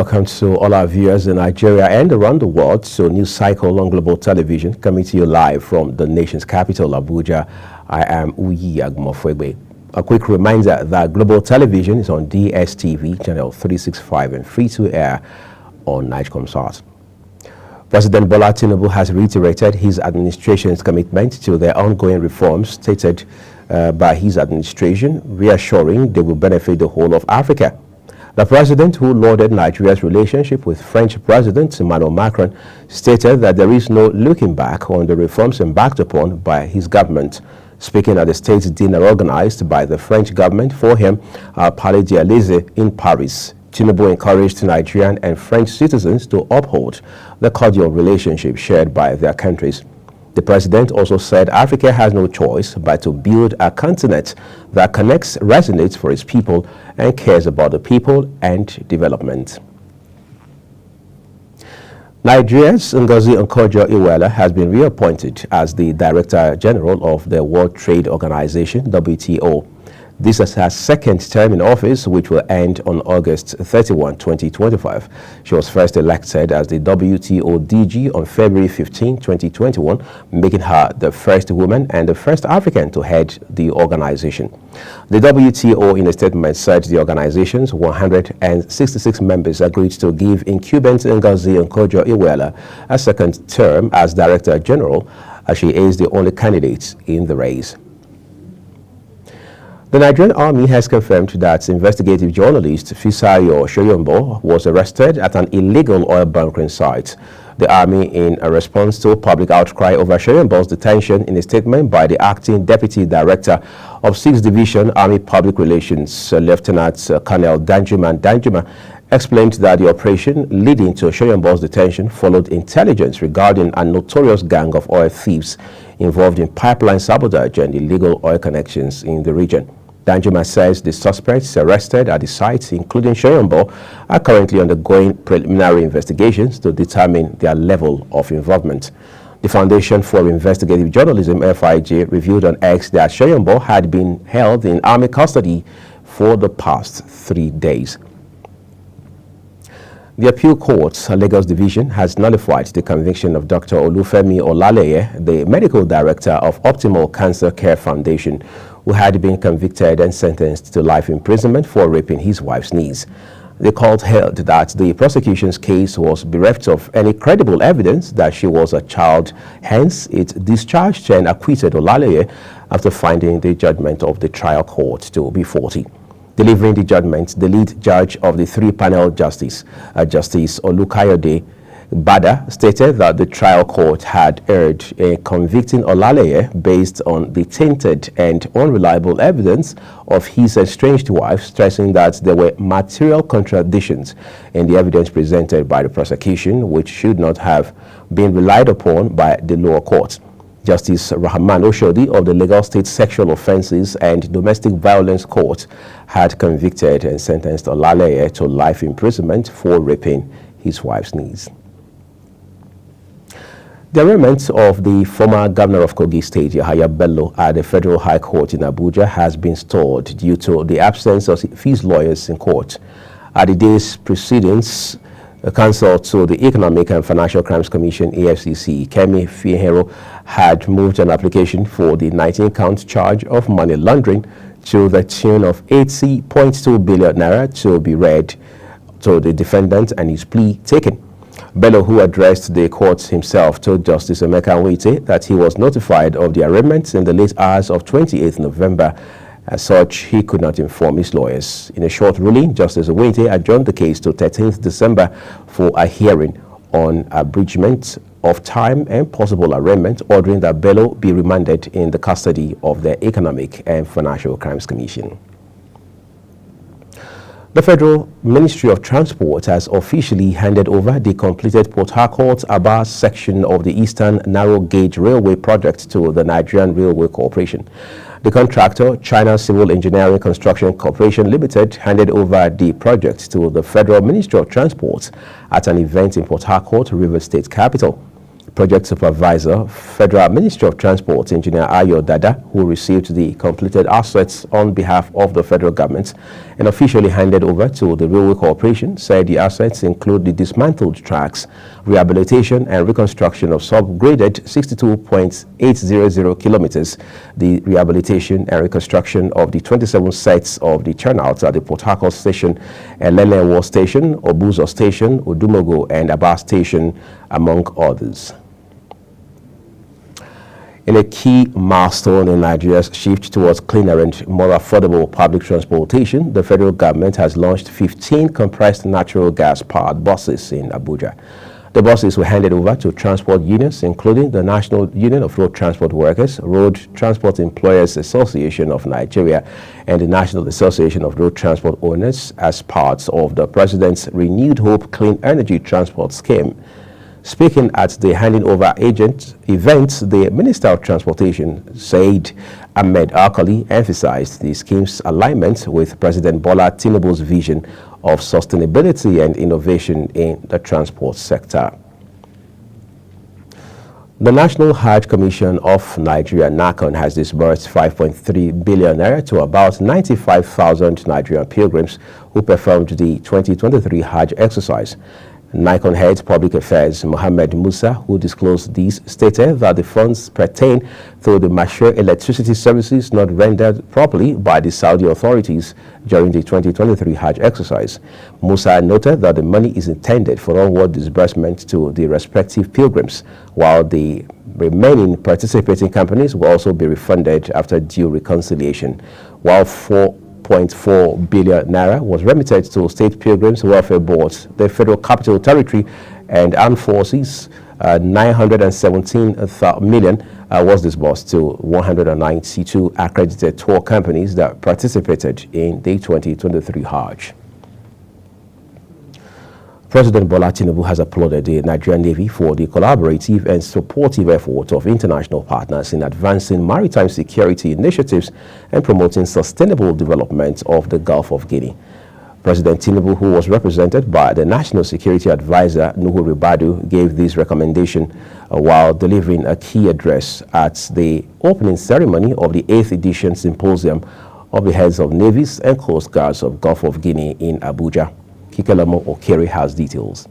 welcome to all our viewers in Nigeria and around the world to News Cycle on Global Television, coming to you live from the nation's capital, Abuja. I am Uyi Agmofwegbe. A quick reminder that Global Television is on DSTV, channel 365, and free-to-air on Nigecomsat. President Bola Tinubu has reiterated his administration's commitment to the ongoing reforms stated by his administration, reassuring they will benefit the whole of Africa. The president, who lauded Nigeria's relationship with French President Emmanuel Macron, stated that there is no looking back on the reforms embarked upon by his government. Speaking at the state dinner organized by the French government for him at Palais de l'Élysée in Paris, Tinubu encouraged Nigerian and French citizens to uphold the cordial relationship shared by their countries. The president also said Africa has no choice but to build a continent that connects, resonates for its people, and cares about the people and development. Nigeria's Ngozi Okonjo-Iweala has been reappointed as the Director General of the World Trade Organization, WTO. This is her second term in office, which will end on August 31, 2025. She was first elected as the WTO DG on February 15, 2021, making her the first woman and the first African to head the organization. The WTO, in a statement, said the organization's 166 members agreed to give incumbent Ngozi Okonjo-Iweala a second term as Director General, as she is the only candidate in the race. The Nigerian Army has confirmed that investigative journalist Fisayo Soyombo was arrested at an illegal oil bunkering site. The Army, in a response to public outcry over Soyombo's detention, in a statement by the Acting Deputy Director of 6th Division Army Public Relations, Lieutenant Colonel Danjuma, explained that the operation leading to Soyombo's detention followed intelligence regarding a notorious gang of oil thieves involved in pipeline sabotage and illegal oil connections in the region. Danjuma says the suspects arrested at the site, including Soyombo, are currently undergoing preliminary investigations to determine their level of involvement. The Foundation for Investigative Journalism, FIJ, revealed on X that Soyombo had been held in army custody for the past 3 days. The Appeal Court's Lagos Division has nullified the conviction of Dr. Olufemi Olaleye, the medical director of Optimal Cancer Care Foundation, who had been convicted and sentenced to life imprisonment for raping his wife's niece. The court held that the prosecution's case was bereft of any credible evidence that she was a child. Hence, it discharged and acquitted Olaleye after finding the judgment of the trial court to be faulty. Delivering the judgment, the lead judge of the three-panel Justice Olukayode Bada, stated that the trial court had erred in convicting Olaleye based on the tainted and unreliable evidence of his estranged wife, stressing that there were material contradictions in the evidence presented by the prosecution, which should not have been relied upon by the lower court. Justice Rahman Oshodi of the Lagos State Sexual Offences and Domestic Violence Court had convicted and sentenced Olaleye to life imprisonment for raping his wife's niece. The arraignment of the former governor of Kogi State, Yahaya Bello, at the Federal High Court in Abuja has been stalled due to the absence of his lawyers in court. At the day's proceedings, counsel to the Economic and Financial Crimes Commission, EFCC, Kemi Fihero, had moved an application for the 19-count charge of money laundering to the tune of 80.2 billion naira to be read to the defendant and his plea taken. Bello, who addressed the court himself, told Justice Emeka Nwite that he was notified of the arraignment in the late hours of 28th November. As such, he could not inform his lawyers. In a short ruling, Justice Nwite adjourned the case to 13th December for a hearing on abridgment of time and possible arraignment, ordering that Bello be remanded in the custody of the Economic and Financial Crimes Commission. The Federal Ministry of Transport has officially handed over the completed Port Harcourt-Aba section of the Eastern Narrow Gauge Railway project to the Nigerian Railway Corporation. The contractor, China Civil Engineering Construction Corporation Limited, handed over the project to the Federal Ministry of Transport at an event in Port Harcourt, Rivers State capital. Project Supervisor, Federal Ministry of Transport, Engineer Ayo Dada, who received the completed assets on behalf of the federal government and officially handed over to the Railway Corporation, said the assets include the dismantled tracks, rehabilitation and reconstruction of subgraded 62.800 kilometers, the rehabilitation and reconstruction of the 27 sets of the turnouts at the Port Harcourt Station, Elenewo Station, Obuzo Station, Odumogo and Aba Station, among others. In a key milestone in Nigeria's shift towards cleaner and more affordable public transportation, the federal government has launched 15 compressed natural gas-powered buses in Abuja. The buses were handed over to transport unions, including the National Union of Road Transport Workers, Road Transport Employers Association of Nigeria, and the National Association of Road Transport Owners, as part of the President's Renewed Hope Clean Energy Transport Scheme. Speaking at the handing over event, the Minister of Transportation, Said Ahmed Alkali, emphasized the scheme's alignment with President Bola Tinubu's vision of sustainability and innovation in the transport sector. The National Hajj Commission of Nigeria, NACON, has disbursed 5.3 billion naira to about 95,000 Nigerian pilgrims who performed the 2023 Hajj exercise. NICON Head Public Affairs Mohammed Musa, who disclosed these, stated that the funds pertain to the mature electricity services not rendered properly by the Saudi authorities during the 2023 Hajj exercise. Musa noted that the money is intended for onward disbursement to the respective pilgrims, while the remaining participating companies will also be refunded after due reconciliation, while 4.4 billion naira was remitted to State Pilgrims Welfare Boards, the Federal Capital Territory and Armed Forces. 917 million was disbursed to 192 accredited tour companies that participated in the 2023 Hajj. President Bola Tinubu has applauded the Nigerian Navy for the collaborative and supportive effort of international partners in advancing maritime security initiatives and promoting sustainable development of the Gulf of Guinea. President Tinubu, who was represented by the National Security Advisor Nuhu Ribadu, gave this recommendation while delivering a key address at the opening ceremony of the 8th edition Symposium of the Heads of Navies and Coast Guards of Gulf of Guinea in Abuja. Kikelamo Okere has details.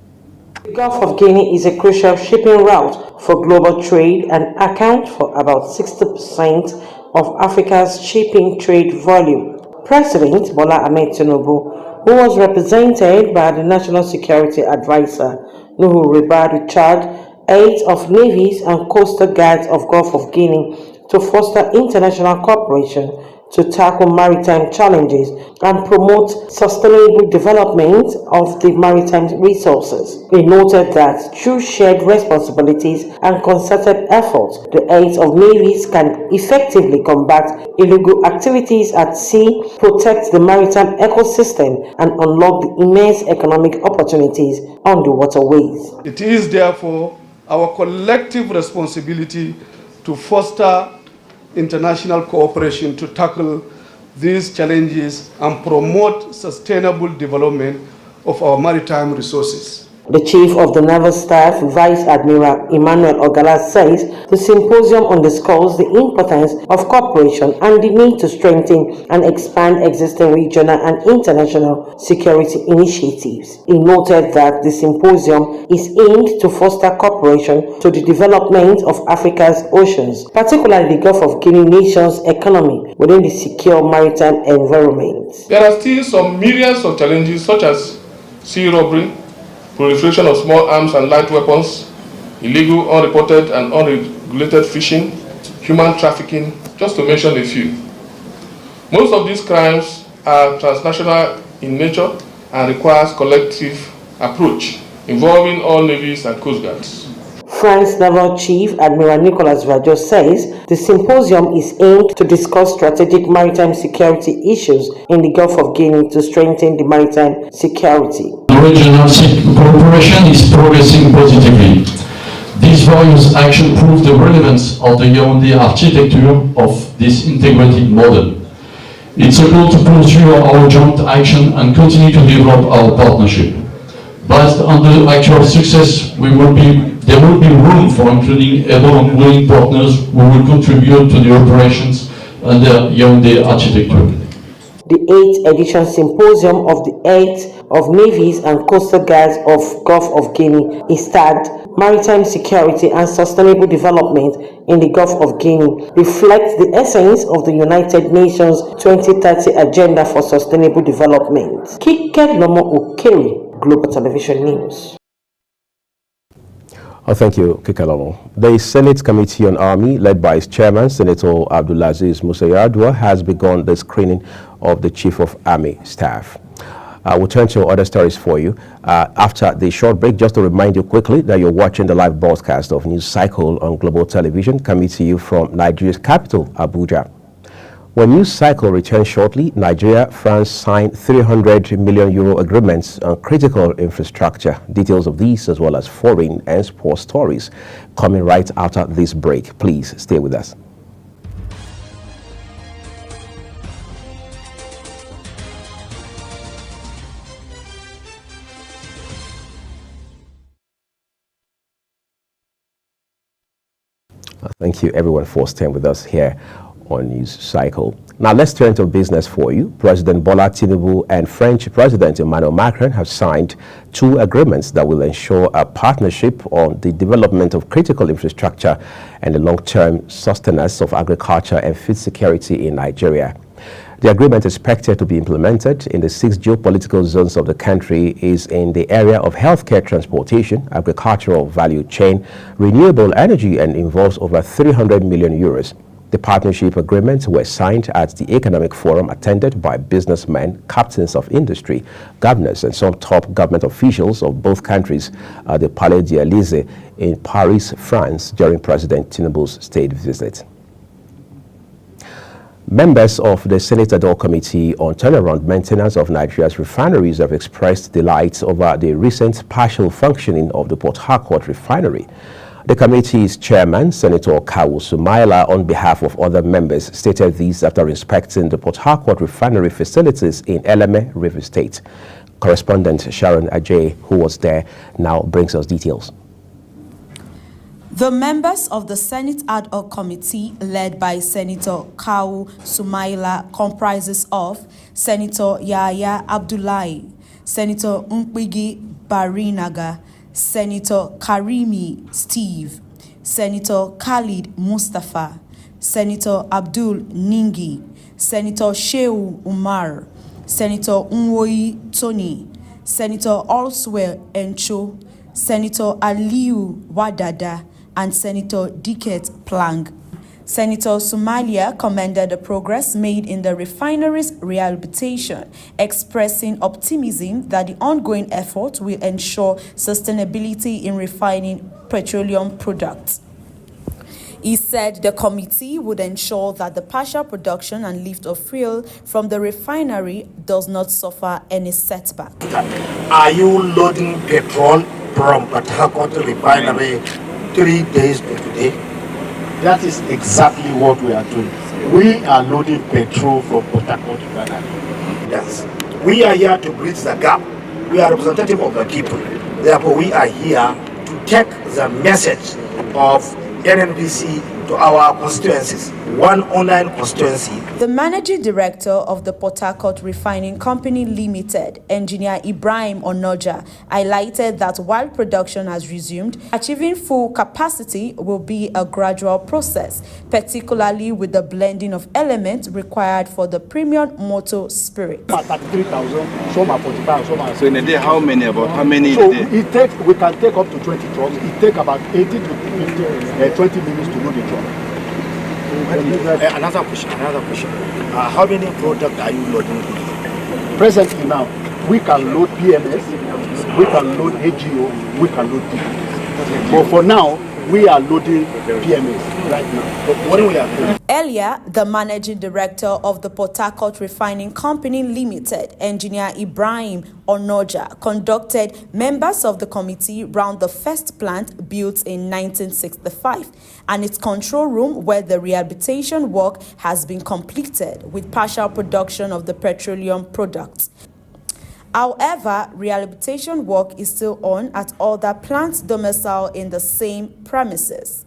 The Gulf of Guinea is a crucial shipping route for global trade and accounts for about 60% of Africa's shipping trade volume. President Bola Ahmed Tinubu, who was represented by the National Security Advisor Nuhu Ribadu, charged 8 of navies and coastal guards of Gulf of Guinea to foster international cooperation to tackle maritime challenges and promote sustainable development of the maritime resources. He noted that through shared responsibilities and concerted efforts, the 8 of navies can effectively combat illegal activities at sea, protect the maritime ecosystem, and unlock the immense economic opportunities on the waterways. It is therefore our collective responsibility to foster international cooperation to tackle these challenges and promote sustainable development of our maritime resources. The Chief of the Naval Staff, Vice Admiral Emmanuel Ogala, says the symposium underscores the importance of cooperation and the need to strengthen and expand existing regional and international security initiatives. He noted that the symposium is aimed to foster cooperation to the development of Africa's oceans, particularly the Gulf of Guinea nation's economy within the secure maritime environment. There are still some myriads of challenges such as sea robbery, proliferation of small arms and light weapons, illegal, unreported and unregulated fishing, human trafficking, just to mention a few. Most of these crimes are transnational in nature and requires collective approach involving all navies and coast guards. France Naval Chief Admiral Nicolas Vajo says the symposium is aimed to discuss strategic maritime security issues in the Gulf of Guinea to strengthen the maritime security. Regional cooperation is progressing positively. These various actions prove the relevance of the Yaoundé architecture of this integrated model. It's a goal to pursue our joint action and continue to develop our partnership. Based on the actual success, we will be there will be room for including able and willing partners who will contribute to the operations under Yaoundé architecture. The 8th edition symposium of the Heads of Navies and Coastal Guards of Gulf of Guinea is tagged Maritime Security and Sustainable Development in the Gulf of Guinea reflects the essence of the United Nations 2030 Agenda for Sustainable Development. Kike Lomo Okere, Global Television News. Oh, thank you, Kikalomo. The Senate Committee on Army, led by its chairman, Senator Abdulaziz Musa Yar'Adua, has begun the screening of the Chief of Army Staff. We'll turn to other stories for you after the short break. Just to remind you quickly that you're watching the live broadcast of News Cycle on Global Television, coming to you from Nigeria's capital, Abuja. When News Cycle returns shortly, Nigeria, France signed €300 million agreements on critical infrastructure. Details of these, as well as foreign and sports stories, coming right after this break. Please stay with us. Thank you, everyone, for staying with us here on News Cycle. Now let's turn to business for you. President Bola Tinubu and French President Emmanuel Macron have signed 2 agreements that will ensure a partnership on the development of critical infrastructure and the long-term sustenance of agriculture and food security in Nigeria. The agreement expected to be implemented in the 6 geopolitical zones of the country is in the area of healthcare, transportation, agricultural value chain, renewable energy, and involves over €300 million. The partnership agreements were signed at the Economic Forum attended by businessmen, captains of industry, governors, and some top government officials of both countries at the Palais de l'Élysée in Paris, France, during President Tinubu's state visit. Members of the Senate Ad Hoc Committee on Turnaround Maintenance of Nigeria's refineries have expressed delight over the recent partial functioning of the Port Harcourt refinery. The committee's chairman, Senator Kawu Sumaila, on behalf of other members, stated this after inspecting the Port Harcourt refinery facilities in Eleme, River State. Correspondent Sharon Ajay, who was there, now brings us details. The members of the Senate Ad Hoc Committee, led by Senator Kawu Sumaila, comprises of Senator Yahya Abdullahi, Senator Nkpigi Barinaga, Senator Karimi Steve, Senator Khalid Mustafa, Senator Abdul Ningi, Senator Shehu Umar, Senator Nwoyi Tony, Senator Allswell Encho, Senator Aliu Wadada, and Senator Diket Plang. Senator Sumaila commended the progress made in the refinery's rehabilitation, expressing optimism that the ongoing effort will ensure sustainability in refining petroleum products. He said the committee would ensure that the partial production and lift of fuel from the refinery does not suffer any setback. Are you loading petrol from Port Harcourt refinery 3 days to today? That is exactly what we are doing. We are loading petrol from Port Harcourt refinery. Yes. We are here to bridge the gap. We are representative of the people. Therefore, we are here to take the message of NNPC to our constituencies, 109 constituency. The managing director of the Port Harcourt Refining Company Limited, Engineer Ibrahim Onoja, highlighted that while production has resumed, achieving full capacity will be a gradual process, particularly with the blending of elements required for the premium motor spirit. 33,000, some are 45, some are... So in a day, how many So we can take up to 20 trucks. It takes about 80 to 50, 20 minutes to load the truck. Another question. How many products are you loading? Presently now, we can load PMS, we can load AGO, we can load DP. But for now, we are loading PMS right now. But what we are doing? Earlier, the managing director of the Port Harcourt Refining Company Limited, Engineer Ibrahim Onoja, conducted members of the committee round the first plant built in 1965 and its control room where the rehabilitation work has been completed with partial production of the petroleum products. However, rehabilitation work is still on at other plants domiciled in the same premises.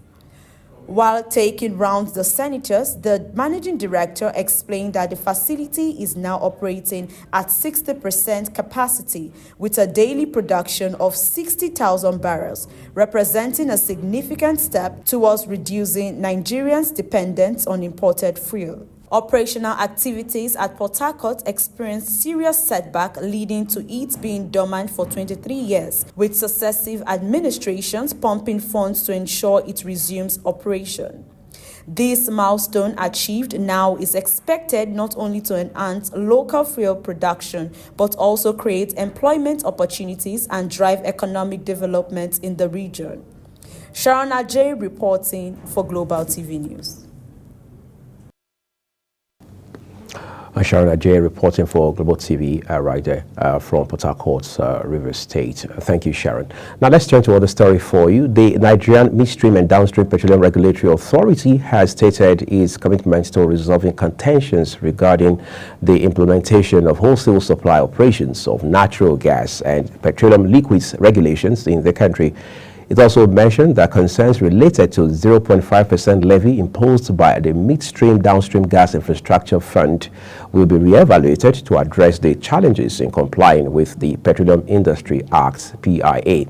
While taking round the senators, the managing director explained that the facility is now operating at 60% capacity with a daily production of 60,000 barrels, representing a significant step towards reducing Nigerians' dependence on imported fuel. Operational activities at Port Harcourt experienced serious setback, leading to it being dormant for 23 years, with successive administrations pumping funds to ensure it resumes operation. This milestone achieved now is expected not only to enhance local fuel production, but also create employment opportunities and drive economic development in the region. Sharon Ajay reporting for Global TV News. Sharon Ajay reporting for Global TV right there from Port Harcourt, Rivers State. Thank you, Sharon. Now let's turn to another story for you. The Nigerian Midstream and Downstream Petroleum Regulatory Authority has stated its commitment to resolving contentions regarding the implementation of wholesale supply operations of natural gas and petroleum liquids regulations in the country. It also mentioned that concerns related to 0.5% levy imposed by the Midstream Downstream Gas Infrastructure Fund will be re-evaluated to address the challenges in complying with the Petroleum Industry Act, PIA.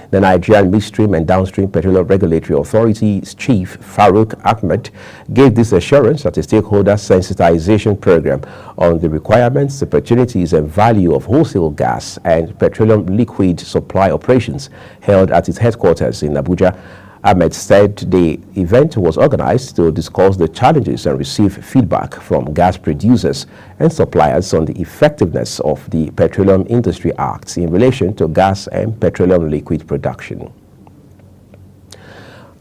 The Nigerian Midstream and Downstream Petroleum Regulatory Authority's Chief Farouk Ahmed gave this assurance at a stakeholder sensitization program on the requirements, opportunities, and value of wholesale gas and petroleum liquid supply operations held at its headquarters in Abuja. Ahmed said the event was organized to discuss the challenges and receive feedback from gas producers and suppliers on the effectiveness of the Petroleum Industry Act in relation to gas and petroleum liquid production.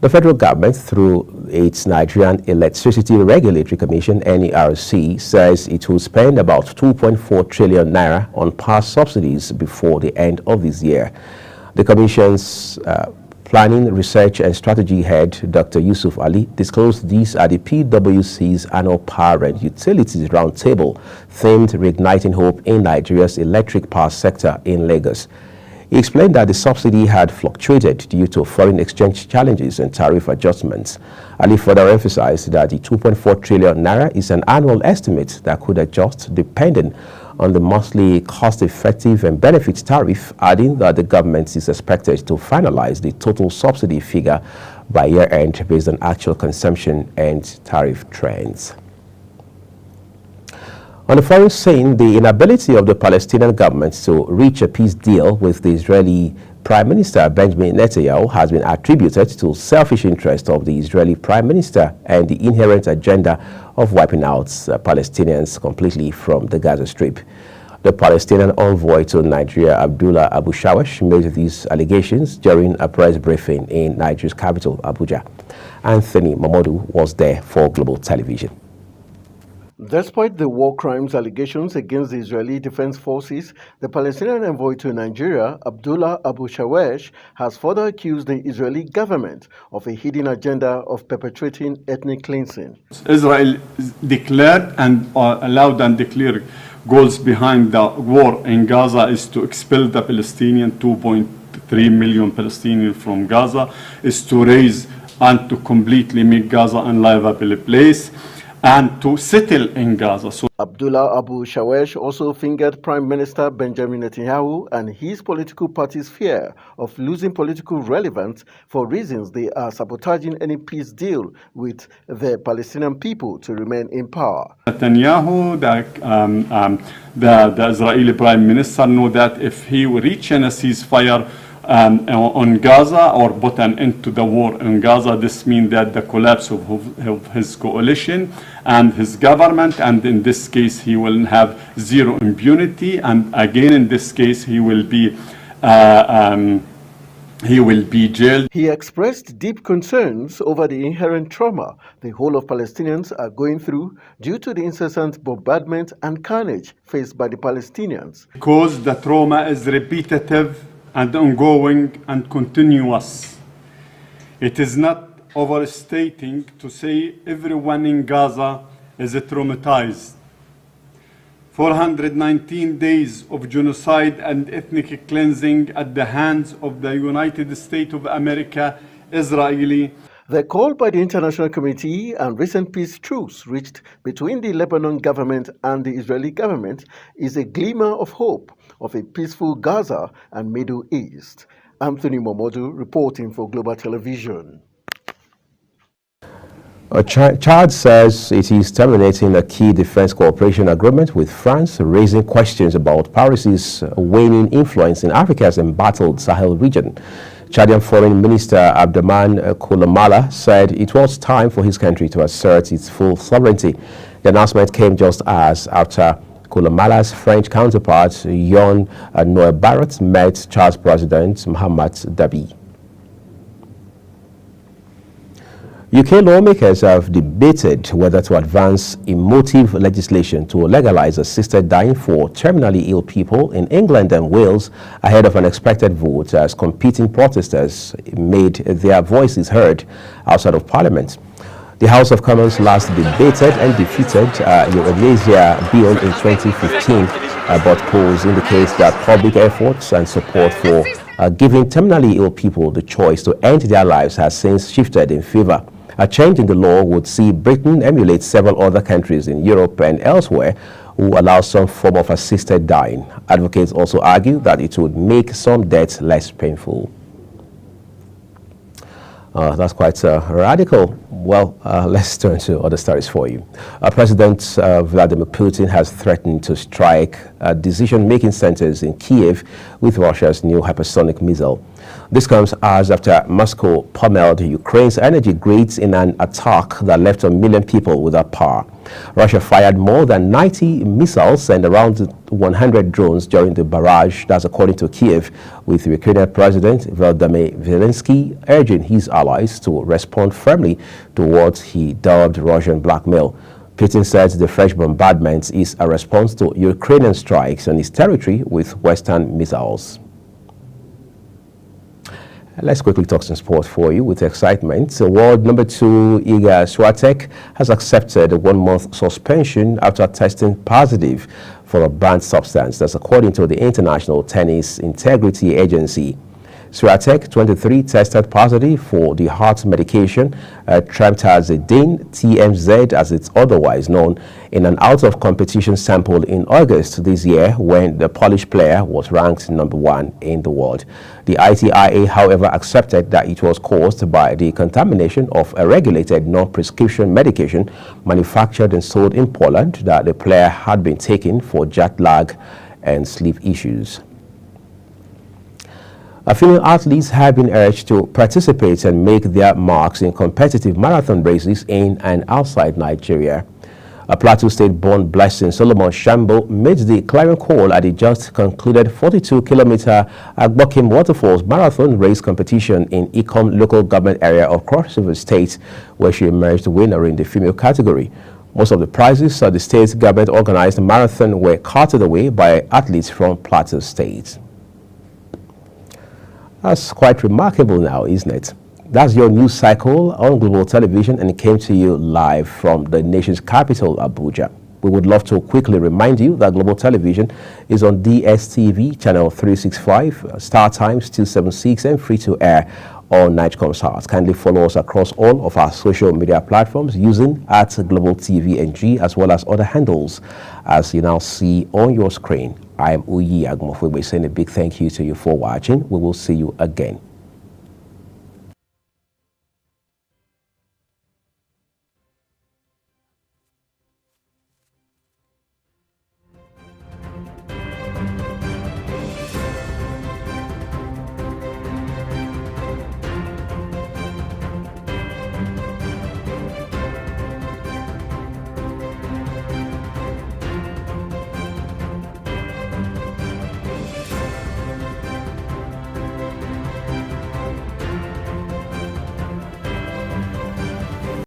The federal government, through its Nigerian Electricity Regulatory Commission, NERC, says it will spend about 2.4 trillion naira on power subsidies before the end of this year. The Commission's Planning, Research and Strategy Head, Dr. Yusuf Ali, disclosed this at the PwC's annual Power and Utilities Roundtable, themed Reigniting Hope in Nigeria's Electric Power Sector in Lagos. He explained that the subsidy had fluctuated due to foreign exchange challenges and tariff adjustments. Ali further emphasized that the 2.4 trillion naira is an annual estimate that could adjust depending on the monthly cost-effective and benefit tariff, adding that the government is expected to finalize the total subsidy figure by year-end based on actual consumption and tariff trends. On the foreign scene, the inability of the Palestinian government to reach a peace deal with the Israeli Prime Minister Benjamin Netanyahu has been attributed to selfish interest of the Israeli Prime Minister and the inherent agenda of wiping out Palestinians completely from the Gaza Strip. The Palestinian envoy to Nigeria, Abdullah Abu Shawesh, made these allegations during a press briefing in Nigeria's capital, Abuja. Anthony Mamodu was there for Global Television. Despite the war crimes allegations against the Israeli Defense Forces, the Palestinian envoy to Nigeria, Abdullah Abu Shawesh, has further accused the Israeli government of a hidden agenda of perpetrating ethnic cleansing. Israel declared and allowed and declared goals behind the war in Gaza is to expel the Palestinian 2.3 million Palestinians from Gaza, is to raise and to completely make Gaza an unlivable place, and to settle in Gaza. So Abdullah Abu Shawesh also fingered Prime Minister Benjamin Netanyahu and his political party's fear of losing political relevance for reasons they are sabotaging any peace deal with the Palestinian people to remain in power. Netanyahu, the Israeli Prime Minister, know that if he will reach a ceasefire on Gaza or put an end to the war in Gaza, this means that the collapse of his coalition and his government, and in this case he will have zero impunity, and again in this case he will be jailed. He expressed deep concerns over the inherent trauma the whole of Palestinians are going through due to the incessant bombardment and carnage faced by the Palestinians. Because the trauma is repetitive and ongoing and continuous. It is not overstating to say everyone in Gaza is traumatized. 419 days of genocide and ethnic cleansing at the hands of the United States of America, Israeli. The call by the international community and recent peace truce reached between the Lebanon government and the Israeli government is a glimmer of hope of a peaceful Gaza and Middle East. Anthony Momodu reporting for Global Television. Chad says it is terminating a key defense cooperation agreement with France, raising questions about Paris's waning influence in Africa's embattled Sahel region. Chadian Foreign Minister Abderrahmane Koulamala said it was time for his country to assert its full sovereignty. The announcement came just as after Koulamala's French counterpart, Yon Noé-Barrot, met Chad's President Mohamed Dabi. UK lawmakers have debated whether to advance emotive legislation to legalize assisted dying for terminally ill people in England and Wales ahead of an expected vote as competing protesters made their voices heard outside of Parliament. The House of Commons last debated and defeated the euthanasia bill in 2015, but polls indicate that public efforts and support for giving terminally ill people the choice to end their lives has since shifted in favor. A change in the law would see Britain emulate several other countries in Europe and elsewhere who allow some form of assisted dying. Advocates also argue that it would make some deaths less painful. That's quite radical. Well, let's turn to other stories for you. President Vladimir Putin has threatened to strike decision-making centers in Kiev with Russia's new hypersonic missile. This comes hours after Moscow pummeled Ukraine's energy grids in an attack that left 1 million people without power. Russia fired more than 90 missiles and around 100 drones during the barrage, that's according to Kiev, with Ukrainian President Volodymyr Zelensky urging his allies to respond firmly to what he dubbed Russian blackmail. Putin said the French bombardment is a response to Ukrainian strikes on his territory with Western missiles. Let's quickly talk some sport for you with excitement. World number 2 Iga Swiatek has accepted a 1-month suspension after testing positive for a banned substance. That's according to the International Tennis Integrity Agency. Swiatek, 23, tested positive for the heart medication Trimtazidine, TMZ as it's otherwise known, in an out-of-competition sample in August this year when the Polish player was ranked number 1 in the world. The ITIA, however, accepted that it was caused by the contamination of a regulated non-prescription medication manufactured and sold in Poland that the player had been taking for jet lag and sleep issues. Female athletes have been urged to participate and make their marks in competitive marathon races in and outside Nigeria. A Plateau State-born Blessing Solomon Shambo made the clarion call at the just concluded 42-kilometer Agbokim Waterfalls Marathon race competition in Ikom local government area of Cross River State, where she emerged winner in the female category. Most of the prizes at the state government-organized marathon were carted away by athletes from Plateau State. That's quite remarkable now, isn't it? That's your news cycle on Global Television, and it came to you live from the nation's capital, Abuja. We would love to quickly remind you that Global Television is on DSTV, channel 365, Star Times 276, and free to air on Nightcomsat. Kindly follow us across all of our social media platforms using @GlobalTVNG, as well as other handles, as you now see on your screen. I am Uyi Agmofwe saying a big thank you to you for watching. We will see you again